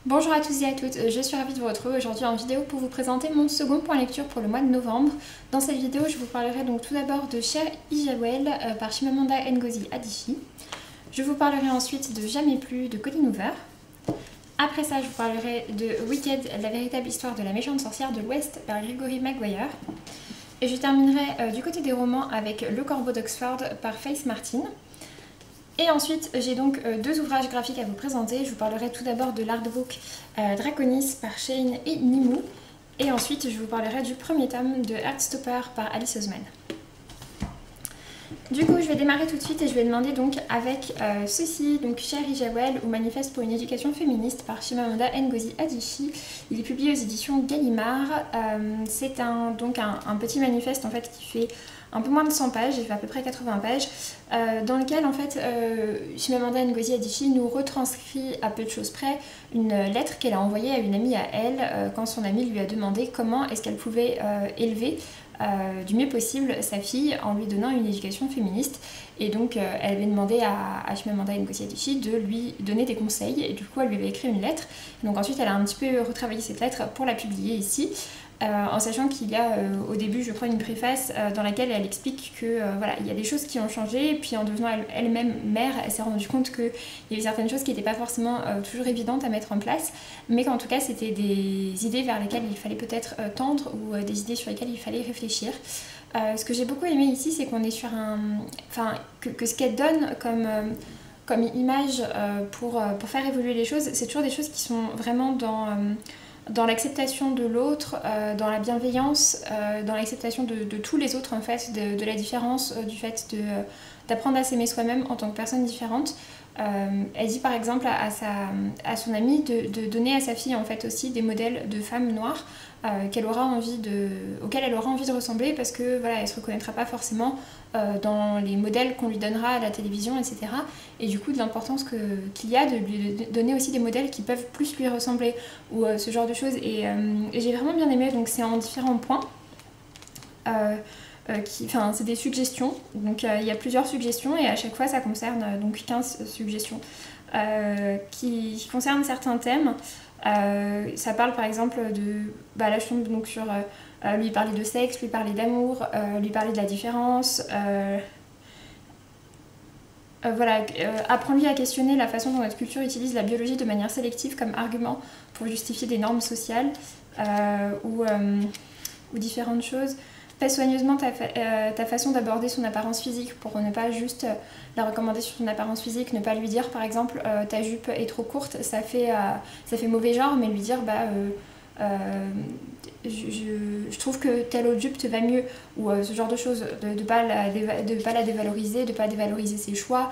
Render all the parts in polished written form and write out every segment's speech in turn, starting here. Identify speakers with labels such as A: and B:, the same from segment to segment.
A: Bonjour à tous et à toutes, je suis ravie de vous retrouver aujourd'hui en vidéo pour vous présenter mon second point lecture pour le mois de novembre. Dans cette vidéo, je vous parlerai donc tout d'abord de Cher Ijawel par Chimamanda Ngozi Adichie. Je vous parlerai ensuite de Jamais plus de Colleen Hoover. Après ça, je vous parlerai de Wicked, la véritable histoire de la méchante sorcière de l'Ouest par Gregory Maguire. Et je terminerai du côté des romans avec Le Corbeau d'Oxford par Faith Martin. Et ensuite, j'ai donc deux ouvrages graphiques à vous présenter. Je vous parlerai tout d'abord de l'artbook Draconis par Shane et Nimou. Et ensuite, je vous parlerai du premier tome de Heartstopper par Alice Oseman. Du coup, je vais démarrer tout de suite et je vais demander donc avec ceci, donc Cher Ijawel ou Manifeste pour une éducation féministe par Chimamanda Ngozi Adichie. Il est publié aux éditions Gallimard. C'est donc un petit manifeste en fait qui fait un peu moins de 100 pages, il fait à peu près 80 pages, dans lequel en fait Chimamanda Ngozi Adichie nous retranscrit à peu de choses près une lettre qu'elle a envoyée à une amie à elle quand son amie lui a demandé comment est-ce qu'elle pouvait élever du mieux possible sa fille en lui donnant une éducation féministe. Et donc elle avait demandé à Chimamanda Ngozi Adichie de lui donner des conseils et du coup elle lui avait écrit une lettre. Et donc ensuite elle a un petit peu retravaillé cette lettre pour la publier ici. En sachant qu'il y a au début je crois une préface dans laquelle elle explique que voilà, il y a des choses qui ont changé et puis en devenant elle-même mère elle s'est rendue compte qu'il y avait certaines choses qui n'étaient pas forcément toujours évidentes à mettre en place, mais qu'en tout cas c'était des idées vers lesquelles il fallait peut-être tendre ou des idées sur lesquelles il fallait réfléchir. Ce que j'ai beaucoup aimé ici, c'est qu'on est sur un... Enfin, que ce qu'elle donne comme image pour faire évoluer les choses, c'est toujours des choses qui sont vraiment dans l'acceptation de l'autre, dans la bienveillance, dans l'acceptation de tous les autres en fait, de la différence, du fait d'apprendre à s'aimer soi-même en tant que personne différente. Elle dit par exemple à son amie de donner à sa fille en fait aussi des modèles de femmes noires auxquelles elle aura envie de ressembler, parce que voilà, elle se reconnaîtra pas forcément dans les modèles qu'on lui donnera à la télévision, etc. Et du coup de l'importance qu'il y a de lui donner aussi des modèles qui peuvent plus lui ressembler ou ce genre de choses. Et j'ai vraiment bien aimé, donc c'est en différents points. C'est des suggestions, donc il y a plusieurs suggestions et à chaque fois ça concerne donc 15 suggestions qui concernent certains thèmes. Ça parle par exemple de... là je tombe donc sur lui parler de sexe, lui parler d'amour, lui parler de la différence. Apprends-lui à questionner la façon dont notre culture utilise la biologie de manière sélective comme argument pour justifier des normes sociales ou différentes choses. Fais soigneusement ta façon d'aborder son apparence physique pour ne pas juste la recommander sur son apparence physique, ne pas lui dire par exemple ta jupe est trop courte, ça fait mauvais genre, mais lui dire je trouve que telle autre jupe te va mieux, ou ce genre de choses, de pas la dévaloriser, de pas dévaloriser ses choix,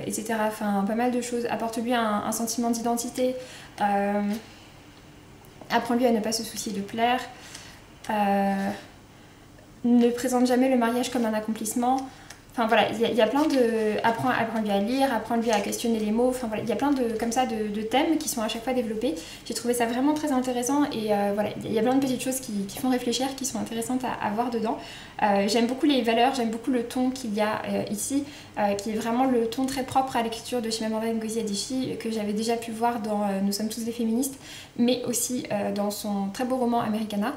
A: etc. Enfin pas mal de choses. Apporte-lui un sentiment d'identité, apprends-lui à ne pas se soucier de plaire. Ne présente jamais le mariage comme un accomplissement. Enfin voilà, il y a plein de... Apprends-lui à lire, apprends-lui à questionner les mots. Enfin voilà, il y a plein comme ça de thèmes qui sont à chaque fois développés. J'ai trouvé ça vraiment très intéressant et voilà, il y a plein de petites choses qui font réfléchir, qui sont intéressantes à voir dedans. J'aime beaucoup les valeurs, j'aime beaucoup le ton qu'il y a ici, qui est vraiment le ton très propre à l'écriture de Chimamanda Ngozi Adichie, que j'avais déjà pu voir dans Nous sommes tous des féministes, mais aussi dans son très beau roman Americana.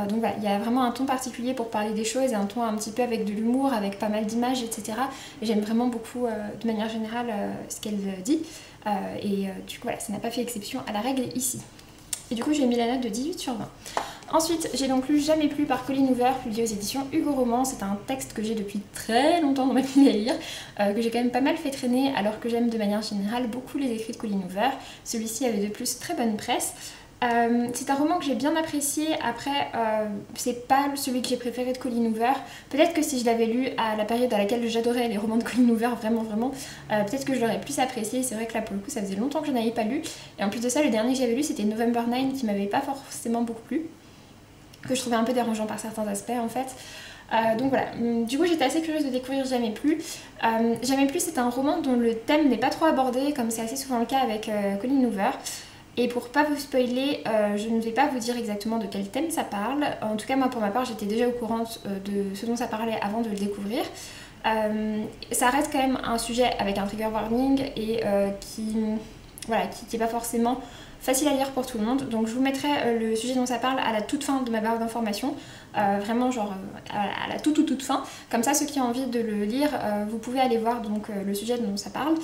A: Donc voilà, il y a vraiment un ton particulier pour parler des choses et un ton un petit peu avec de l'humour, avec pas mal d'images, etc. Et j'aime vraiment beaucoup de manière générale ce qu'elle dit. Du coup voilà, ça n'a pas fait exception à la règle ici. Et du coup j'ai mis la note de 18 sur 20. Ensuite, j'ai donc lu Jamais plus par Colleen Hoover, publié aux éditions Hugo Roman. C'est un texte que j'ai depuis très longtemps dans ma pile à lire, que j'ai quand même pas mal fait traîner, alors que j'aime de manière générale beaucoup les écrits de Colleen Hoover. Celui-ci avait de plus très bonne presse. C'est un roman que j'ai bien apprécié. Après, c'est pas celui que j'ai préféré de Colleen Hoover. Peut-être que si je l'avais lu à la période à laquelle j'adorais les romans de Colleen Hoover, vraiment, peut-être que je l'aurais plus apprécié. C'est vrai que là, pour le coup, ça faisait longtemps que je n'avais pas lu. Et en plus de ça, le dernier que j'avais lu, c'était November 9, qui m'avait pas forcément beaucoup plu, que je trouvais un peu dérangeant par certains aspects en fait. Donc voilà, du coup j'étais assez curieuse de découvrir Jamais plus. Jamais plus, c'est un roman dont le thème n'est pas trop abordé, comme c'est assez souvent le cas avec Colleen Hoover. Et pour pas vous spoiler, je ne vais pas vous dire exactement de quel thème ça parle. En tout cas moi pour ma part j'étais déjà au courant de ce dont ça parlait avant de le découvrir. Ça reste quand même un sujet avec un trigger warning et qui est pas forcément facile à lire pour tout le monde. Donc je vous mettrai le sujet dont ça parle à la toute fin de ma barre d'informations, vraiment genre à la toute fin. Comme ça, ceux qui ont envie de le lire, vous pouvez aller voir donc le sujet dont ça parle.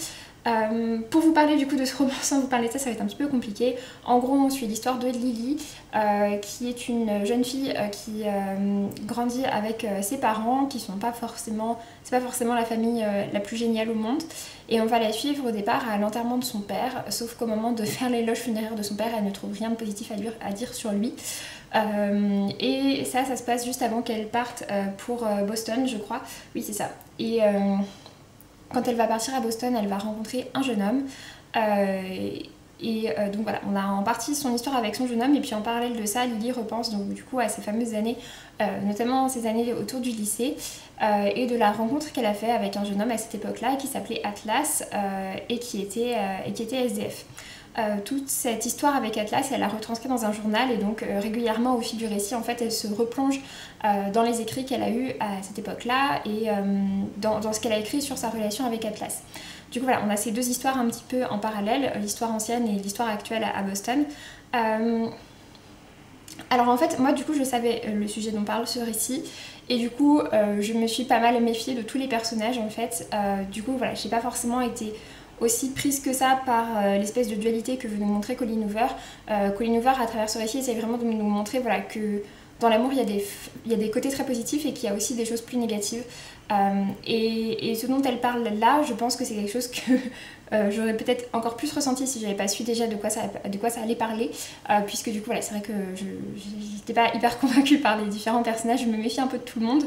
A: Pour vous parler du coup de ce roman sans vous parler de ça, ça va être un petit peu compliqué. En gros, on suit l'histoire de Lily, qui est une jeune fille qui grandit avec ses parents, qui sont pas forcément, c'est pas forcément la famille la plus géniale au monde. Et on va la suivre au départ à l'enterrement de son père, sauf qu'au moment de faire l'éloge funéraire de son père, elle ne trouve rien de positif à dire sur lui. Et ça se passe juste avant qu'elle parte pour Boston, je crois. Oui, c'est ça. Et quand elle va partir à Boston, elle va rencontrer un jeune homme. Donc voilà, on a en partie son histoire avec son jeune homme, et puis en parallèle de ça, Lily repense donc du coup à ses fameuses années, notamment ces années autour du lycée, et de la rencontre qu'elle a fait avec un jeune homme à cette époque-là qui s'appelait Atlas et qui était SDF. Toute cette histoire avec Atlas, elle l'a retranscrite dans un journal, et donc régulièrement au fil du récit, en fait, elle se replonge dans les écrits qu'elle a eus à cette époque-là et dans ce qu'elle a écrit sur sa relation avec Atlas. Du coup voilà, on a ces deux histoires un petit peu en parallèle, l'histoire ancienne et l'histoire actuelle à Boston. Alors en fait, moi du coup je savais le sujet dont parle ce récit, et du coup je me suis pas mal méfiée de tous les personnages en fait. Du coup voilà, j'ai pas forcément été aussi prise que ça par l'espèce de dualité que veut nous montrer Colleen Hoover. Colleen Hoover, à travers ce récit, essaie vraiment de nous montrer voilà, que dans l'amour, il y a des côtés très positifs et qu'il y a aussi des choses plus négatives. Et ce dont elle parle là, je pense que c'est quelque chose que j'aurais peut-être encore plus ressenti si j'avais pas su déjà de quoi ça allait parler, puisque du coup, voilà, c'est vrai que je n'étais pas hyper convaincue par les différents personnages, je me méfie un peu de tout le monde.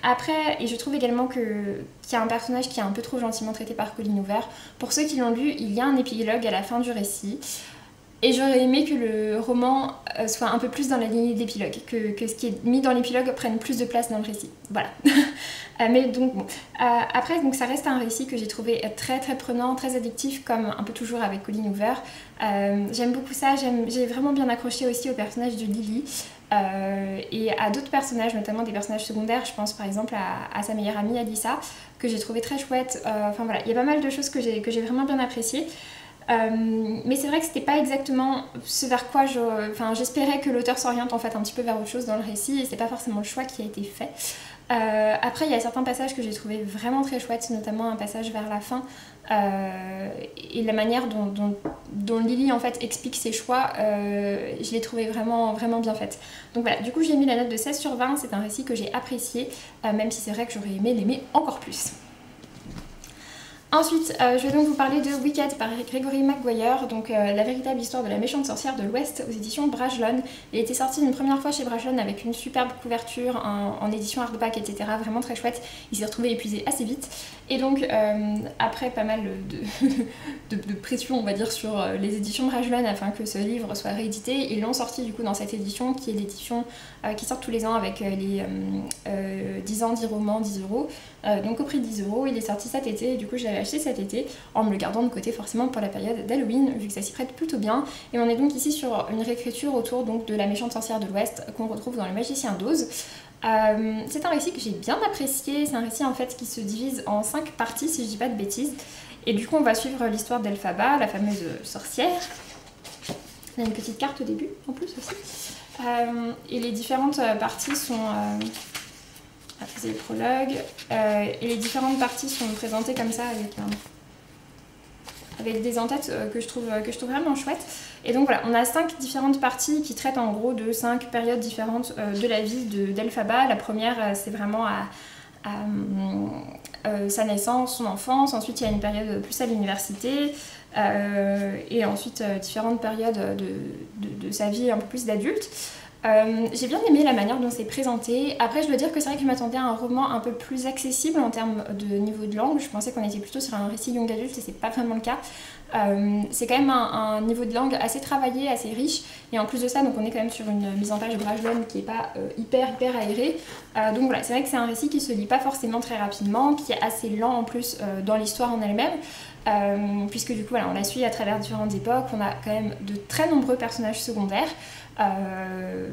A: Après, et je trouve également qu'il y a un personnage qui est un peu trop gentiment traité par Colleen Hoover. Pour ceux qui l'ont lu, il y a un épilogue à la fin du récit. Et j'aurais aimé que le roman soit un peu plus dans la lignée d'épilogue, que ce qui est mis dans l'épilogue prenne plus de place dans le récit. Voilà. Mais donc bon. Après, donc, ça reste un récit que j'ai trouvé très très prenant, très addictif, comme un peu toujours avec Colleen Hoover. J'aime beaucoup ça, j'ai vraiment bien accroché aussi au personnage de Lily. Et à d'autres personnages, notamment des personnages secondaires, je pense par exemple à sa meilleure amie Alyssa, que j'ai trouvé très chouette. Enfin voilà, il y a pas mal de choses que j'ai vraiment bien appréciées. Mais c'est vrai que c'était pas exactement ce vers quoi j'espérais que l'auteur s'oriente en fait un petit peu vers autre chose dans le récit, et c'est pas forcément le choix qui a été fait. Après, il y a certains passages que j'ai trouvé vraiment très chouettes, notamment un passage vers la fin, et la manière dont Lily en fait explique ses choix, je l'ai trouvé vraiment, vraiment bien faite. Donc voilà, du coup j'ai mis la note de 16 sur 20, c'est un récit que j'ai apprécié, même si c'est vrai que j'aurais aimé l'aimer encore plus. Ensuite, je vais donc vous parler de Wicked par Gregory Maguire, donc la véritable histoire de la méchante sorcière de l'Ouest aux éditions Brajlon. Il a été sorti une première fois chez Brajlon avec une superbe couverture en édition hardback, etc. Vraiment très chouette. Il s'est retrouvé épuisé assez vite. Et donc, après pas mal de pression, on va dire, sur les éditions Brajlon afin que ce livre soit réédité, ils l'ont sorti du coup dans cette édition qui est l'édition qui sort tous les ans avec les 10 ans, 10 romans, 10 euros. Donc au prix de 10 euros, il est sorti cet été, et du coup je l'avais acheté cet été en me le gardant de côté forcément pour la période d'Halloween, vu que ça s'y prête plutôt bien. Et on est donc ici sur une réécriture autour donc de la méchante sorcière de l'Ouest qu'on retrouve dans Le Magicien d'Oz. C'est un récit que j'ai bien apprécié, c'est un récit en fait qui se divise en 5 parties si je dis pas de bêtises. Et du coup on va suivre l'histoire d'Elphaba, la fameuse sorcière. On a une petite carte au début en plus aussi. Et les différentes parties sont... c'est le prologue. Et les différentes parties sont présentées comme ça avec des en-têtes que je trouve vraiment chouettes. Et donc voilà, on a 5 différentes parties qui traitent en gros de 5 périodes différentes de la vie d'Elphaba. La première, c'est vraiment sa naissance, son enfance. Ensuite, il y a une période plus à l'université. Et ensuite, différentes périodes de sa vie un peu plus d'adulte. J'ai bien aimé la manière dont c'est présenté. Après, je dois dire que c'est vrai que je m'attendais à un roman un peu plus accessible en termes de niveau de langue. Je pensais qu'on était plutôt sur un récit young adulte et c'est pas vraiment le cas. C'est quand même un niveau de langue assez travaillé, assez riche. Et en plus de ça, donc on est quand même sur une mise en page de Brajlon qui est pas hyper aérée. Donc voilà, c'est vrai que c'est un récit qui se lit pas forcément très rapidement, qui est assez lent en plus dans l'histoire en elle-même. puisque du coup voilà, on la suit à travers différentes époques, on a quand même de très nombreux personnages secondaires.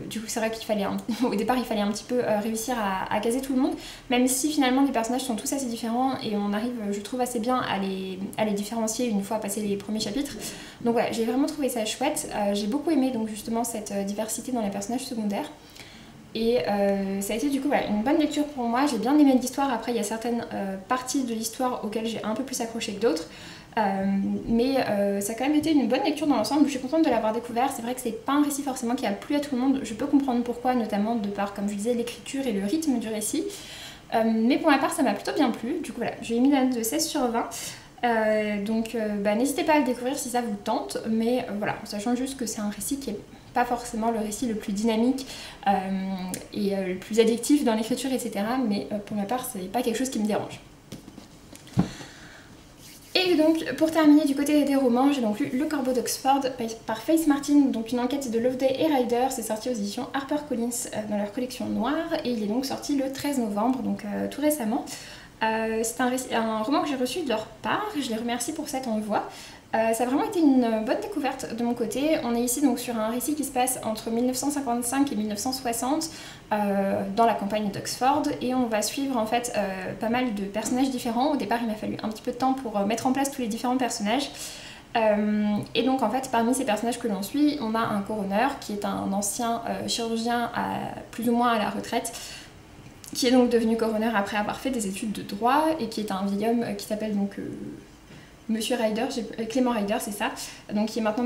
A: Du coup c'est vrai qu'il fallait au départ il fallait un petit peu réussir à caser tout le monde, même si finalement les personnages sont tous assez différents et on arrive je trouve assez bien à les différencier une fois passé les premiers chapitres. Donc voilà, j'ai vraiment trouvé ça chouette, j'ai beaucoup aimé donc justement cette diversité dans les personnages secondaires. Et ça a été du coup voilà, une bonne lecture pour moi, j'ai bien aimé l'histoire. Après il y a certaines parties de l'histoire auxquelles j'ai un peu plus accroché que d'autres, mais ça a quand même été une bonne lecture dans l'ensemble. Je suis contente de l'avoir découvert. C'est vrai que c'est pas un récit forcément qui a plu à tout le monde, je peux comprendre pourquoi, notamment de par, comme je disais, l'écriture et le rythme du récit, mais pour ma part ça m'a plutôt bien plu. Du coup voilà, je lui ai mis la note de 16 sur 20. Donc n'hésitez pas à le découvrir si ça vous tente, mais voilà, en sachant juste que c'est un récit qui est pas forcément le récit le plus dynamique et le plus addictif dans l'écriture, etc. Mais pour ma part, c'est pas quelque chose qui me dérange. Et donc, pour terminer du côté des romans, j'ai donc lu Le Corbeau d'Oxford par Faith Martin, donc une enquête de Loveday et Ryder. C'est sorti aux éditions HarperCollins dans leur collection noire et il est donc sorti le 13 novembre, donc tout récemment. C'est un roman que j'ai reçu de leur part, je les remercie pour cet envoi. Ça a vraiment été une bonne découverte de mon côté. On est ici donc sur un récit qui se passe entre 1955 et 1960 dans la campagne d'Oxford et on va suivre en fait pas mal de personnages différents. Au départ il m'a fallu un petit peu de temps pour mettre en place tous les différents personnages. Et donc en fait parmi ces personnages que l'on suit, on a un coroner qui est un ancien chirurgien plus ou moins à la retraite, qui est donc devenu coroner après avoir fait des études de droit et qui est un vieil homme qui s'appelle donc Monsieur Ryder, Clément Ryder, c'est ça, donc qui est maintenant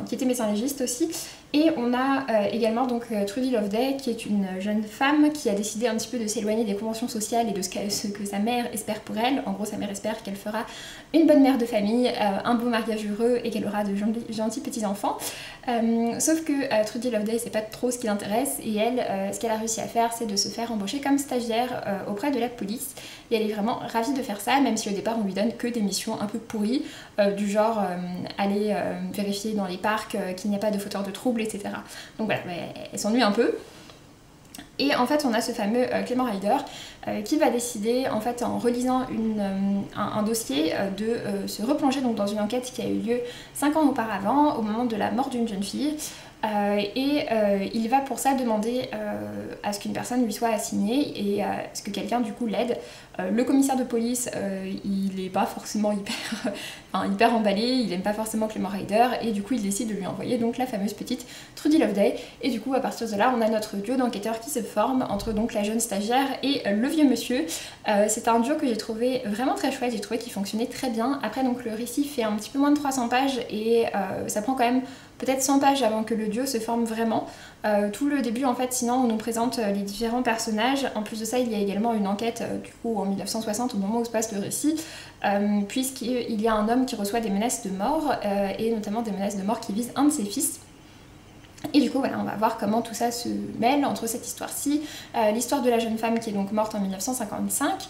A: qui était médecin légiste aussi. Et on a également donc Trudy Loveday, qui est une jeune femme qui a décidé un petit peu de s'éloigner des conventions sociales et de ce que sa mère espère pour elle. En gros, sa mère espère qu'elle fera une bonne mère de famille, un beau mariage heureux et qu'elle aura de gentils petits-enfants. Sauf que Trudy Loveday, c'est pas trop ce qui l'intéresse et elle, ce qu'elle a réussi à faire, c'est de se faire embaucher comme stagiaire auprès de la police. Et elle est vraiment ravie de faire ça, même si au départ on lui donne que des missions un peu pourries, du genre aller vérifier dans les parcs qu'il n'y a pas de fauteurs de troubles, etc. Donc voilà, elle s'ennuie un peu. Et en fait on a ce fameux Clément Ryder qui va décider en fait en relisant un dossier de se replonger donc, dans une enquête qui a eu lieu 5 ans auparavant au moment de la mort d'une jeune fille. Il va pour ça demander à ce qu'une personne lui soit assignée et à ce que quelqu'un du coup l'aide. Le commissaire de police, il n'est pas forcément hyper emballé, il n'aime pas forcément Clément Ryder et du coup il décide de lui envoyer donc la fameuse petite Trudy Loveday. Et du coup à partir de là on a notre duo d'enquêteurs qui se forme entre donc la jeune stagiaire et le vieux monsieur. C'est un duo que j'ai trouvé vraiment très chouette, j'ai trouvé qu'il fonctionnait très bien. Après donc le récit fait un petit peu moins de 300 pages et ça prend quand même peut-être 100 pages avant que le duo se forme vraiment. Tout le début en fait, sinon on nous présente les différents personnages. En plus de ça, il y a également une enquête du coup en 1960 au moment où se passe le récit, puisqu'il y a un homme qui reçoit des menaces de mort et notamment des menaces de mort qui visent un de ses fils. Et du coup voilà, on va voir comment tout ça se mêle entre cette histoire-ci, l'histoire de la jeune femme qui est donc morte en 1955,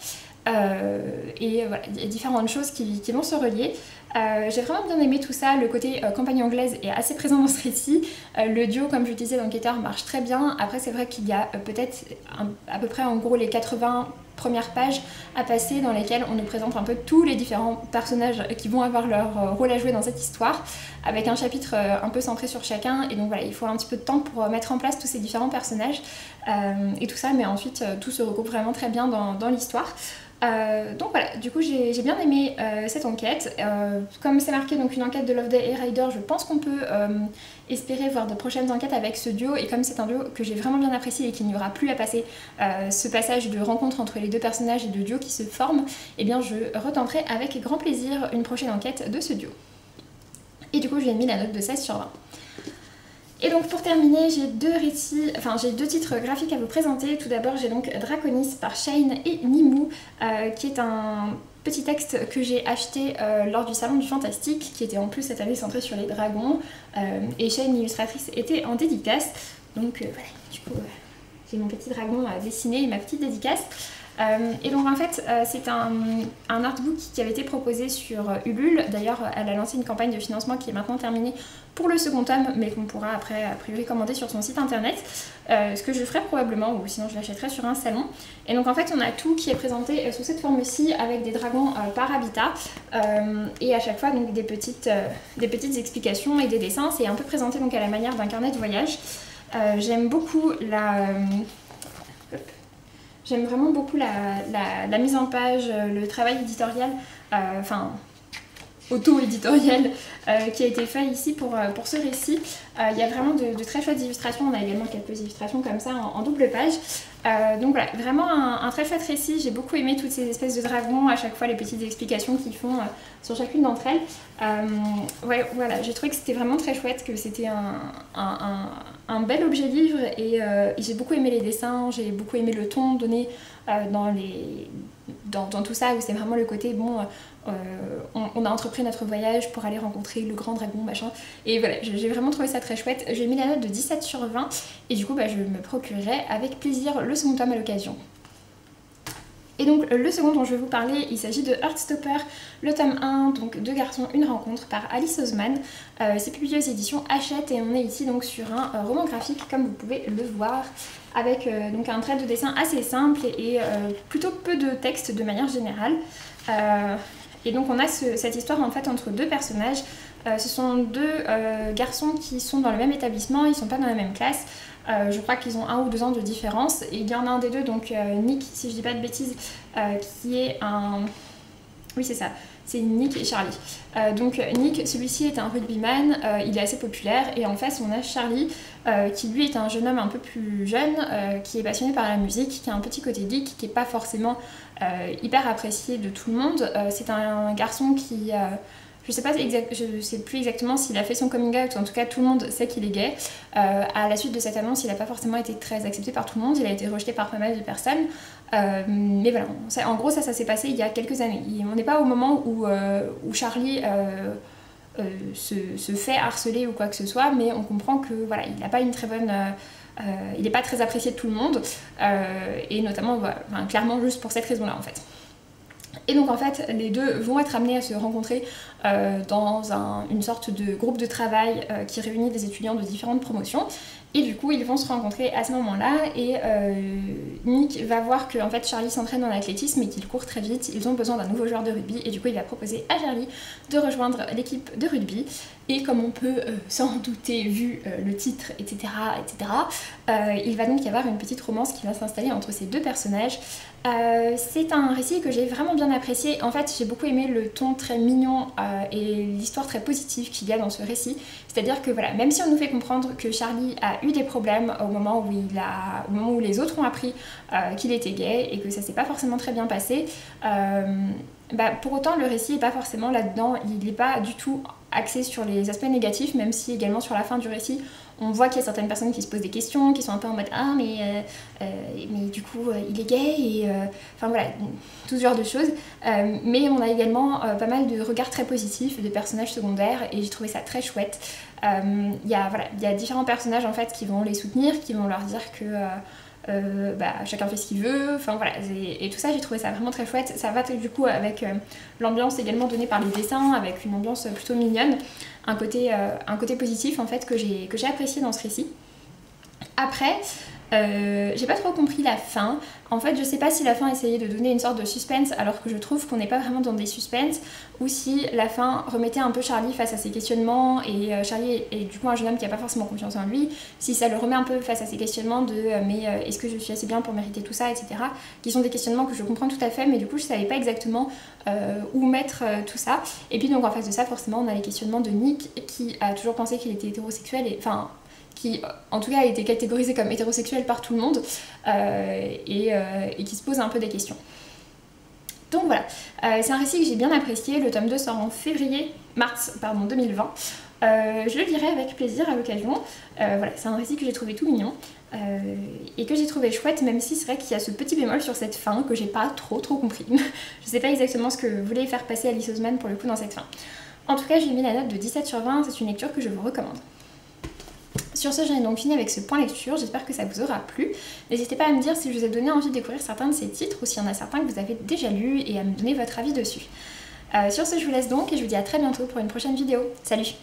A: et voilà, il y a différentes choses qui vont se relier. J'ai vraiment bien aimé tout ça, le côté campagne anglaise est assez présent dans ce récit, le duo comme je disais d'enquêteurs marche très bien. Après c'est vrai qu'il y a peut-être à peu près en gros les 80 premières pages à passer dans lesquelles on nous présente un peu tous les différents personnages qui vont avoir leur rôle à jouer dans cette histoire, avec un chapitre un peu centré sur chacun, et donc voilà, il faut un petit peu de temps pour mettre en place tous ces différents personnages et tout ça, mais ensuite tout se regroupe vraiment très bien dans l'histoire. Donc voilà, du coup j'ai bien aimé cette enquête. Comme c'est marqué donc une enquête de Loveday et Ryder, je pense qu'on peut espérer voir de prochaines enquêtes avec ce duo, et comme c'est un duo que j'ai vraiment bien apprécié et qu'il n'y aura plus à passer ce passage de rencontre entre les deux personnages et de duo qui se forment, eh bien je retenterai avec grand plaisir une prochaine enquête de ce duo. Et du coup je lui ai mis la note de 16 sur 20. Et donc pour terminer, j'ai deux titres graphiques à vous présenter. Tout d'abord j'ai donc Draconis par Shane et Nimue, qui est un petit texte que j'ai acheté lors du Salon du Fantastique, qui était en plus cette année centré sur les dragons, et Shane, l'illustratrice, était en dédicace. Donc voilà, du coup j'ai mon petit dragon à dessiner et ma petite dédicace. Et donc en fait c'est un artbook qui avait été proposé sur Ulule. D'ailleurs elle a lancé une campagne de financement qui est maintenant terminée pour le second tome, mais qu'on pourra après a priori commander sur son site internet, ce que je ferai probablement, ou sinon je l'achèterai sur un salon. Et donc en fait on a tout qui est présenté sous cette forme-ci avec des dragons par habitat, et à chaque fois donc des petites explications et des dessins. C'est un peu présenté donc à la manière d'un carnet de voyage. J'aime beaucoup J'aime vraiment beaucoup la mise en page, le travail éditorial, enfin auto-éditorial qui a été fait ici pour ce récit. Il y a vraiment de très chouettes illustrations. On a également quelques illustrations comme ça en double page. Donc voilà, vraiment un très chouette récit. J'ai beaucoup aimé toutes ces espèces de dragons, à chaque fois les petites explications qu'ils font sur chacune d'entre elles. Ouais, voilà, j'ai trouvé que c'était vraiment très chouette, que c'était un bel objet livre, et j'ai beaucoup aimé les dessins, j'ai beaucoup aimé le ton donné dans tout ça, où c'est vraiment le côté bon, on a entrepris notre voyage pour aller rencontrer le grand dragon machin, et voilà, j'ai vraiment trouvé ça très chouette. J'ai mis la note de 17 sur 20 et du coup je me procurerai avec plaisir le second tome à l'occasion. Et donc le second dont je vais vous parler, il s'agit de Heartstopper, le tome 1, donc Deux garçons, une rencontre, par Alice Oseman. C'est publié aux éditions Hachette, et on est ici donc sur un roman graphique comme vous pouvez le voir, avec donc un trait de dessin assez simple et plutôt peu de texte de manière générale. Et donc on a cette histoire en fait entre deux personnages. Ce sont deux garçons qui sont dans le même établissement, ils sont pas dans la même classe. Je crois qu'ils ont 1 ou 2 ans de différence, et il y en a un des deux, donc Nick, si je dis pas de bêtises, qui est un... Oui c'est ça, c'est Nick et Charlie. Donc Nick, celui-ci est un rugbyman, il est assez populaire, et en face on a Charlie qui lui est un jeune homme un peu plus jeune, qui est passionné par la musique, qui a un petit côté geek, qui n'est pas forcément hyper apprécié de tout le monde. C'est un garçon qui... je sais plus exactement s'il a fait son coming out, ou en tout cas tout le monde sait qu'il est gay. À la suite de cette annonce, il n'a pas forcément été très accepté par tout le monde, il a été rejeté par pas mal de personnes. Mais voilà, en gros ça s'est passé il y a quelques années. On n'est pas au moment où Charlie se fait harceler ou quoi que ce soit, mais on comprend que voilà, il n'a pas une très bonne... il n'est pas très apprécié de tout le monde, et notamment clairement juste pour cette raison-là en fait. Et donc en fait les deux vont être amenés à se rencontrer dans une sorte de groupe de travail qui réunit des étudiants de différentes promotions, et du coup ils vont se rencontrer à ce moment-là, et Nick va voir que en fait Charlie s'entraîne en athlétisme et qu'il court très vite, ils ont besoin d'un nouveau joueur de rugby, et du coup il va proposer à Charlie de rejoindre l'équipe de rugby. Et comme on peut s'en douter vu le titre, etc., il va donc y avoir une petite romance qui va s'installer entre ces deux personnages. C'est un récit que j'ai vraiment bien apprécié. En fait, j'ai beaucoup aimé le ton très mignon et l'histoire très positive qu'il y a dans ce récit. C'est-à-dire que voilà, même si on nous fait comprendre que Charlie a eu des problèmes au moment où les autres ont appris qu'il était gay, et que ça s'est pas forcément très bien passé, pour autant le récit n'est pas forcément là-dedans, il n'est pas du tout axé sur les aspects négatifs, même si également sur la fin du récit on voit qu'il y a certaines personnes qui se posent des questions, qui sont un peu en mode ah mais du coup il est gay, et enfin voilà, tout ce genre de choses, mais on a également pas mal de regards très positifs de personnages secondaires, et j'ai trouvé ça très chouette. Il y a différents personnages en fait qui vont les soutenir, qui vont leur dire que chacun fait ce qu'il veut, enfin voilà, et tout ça j'ai trouvé ça vraiment très chouette. Ça va du coup avec l'ambiance également donnée par les dessins, avec une ambiance plutôt mignonne, un côté positif en fait que j'ai apprécié dans ce récit. Après, j'ai pas trop compris la fin. En fait, je sais pas si la fin essayait de donner une sorte de suspense, alors que je trouve qu'on n'est pas vraiment dans des suspens, ou si la fin remettait un peu Charlie face à ses questionnements, et Charlie est du coup un jeune homme qui a pas forcément confiance en lui, si ça le remet un peu face à ses questionnements de est-ce que je suis assez bien pour mériter tout ça, etc. Qui sont des questionnements que je comprends tout à fait, mais du coup je savais pas exactement où mettre tout ça. Et puis donc en face de ça, forcément, on a les questionnements de Nick, qui a toujours pensé qu'il était hétérosexuel, et enfin... qui en tout cas a été catégorisé comme hétérosexuel par tout le monde, et qui se pose un peu des questions. Donc voilà, c'est un récit que j'ai bien apprécié. Le tome 2 sort en mars 2020. Je le lirai avec plaisir à l'occasion. Voilà, c'est un récit que j'ai trouvé tout mignon, et que j'ai trouvé chouette, même si c'est vrai qu'il y a ce petit bémol sur cette fin que j'ai pas trop compris. Je sais pas exactement ce que voulait faire passer Alice Oseman pour le coup dans cette fin. En tout cas, j'ai mis la note de 17 sur 20, c'est une lecture que je vous recommande. Sur ce, j'en ai donc fini avec ce point lecture, j'espère que ça vous aura plu. N'hésitez pas à me dire si je vous ai donné envie de découvrir certains de ces titres ou s'il y en a certains que vous avez déjà lus et à me donner votre avis dessus. Sur ce, je vous laisse donc et je vous dis à très bientôt pour une prochaine vidéo. Salut!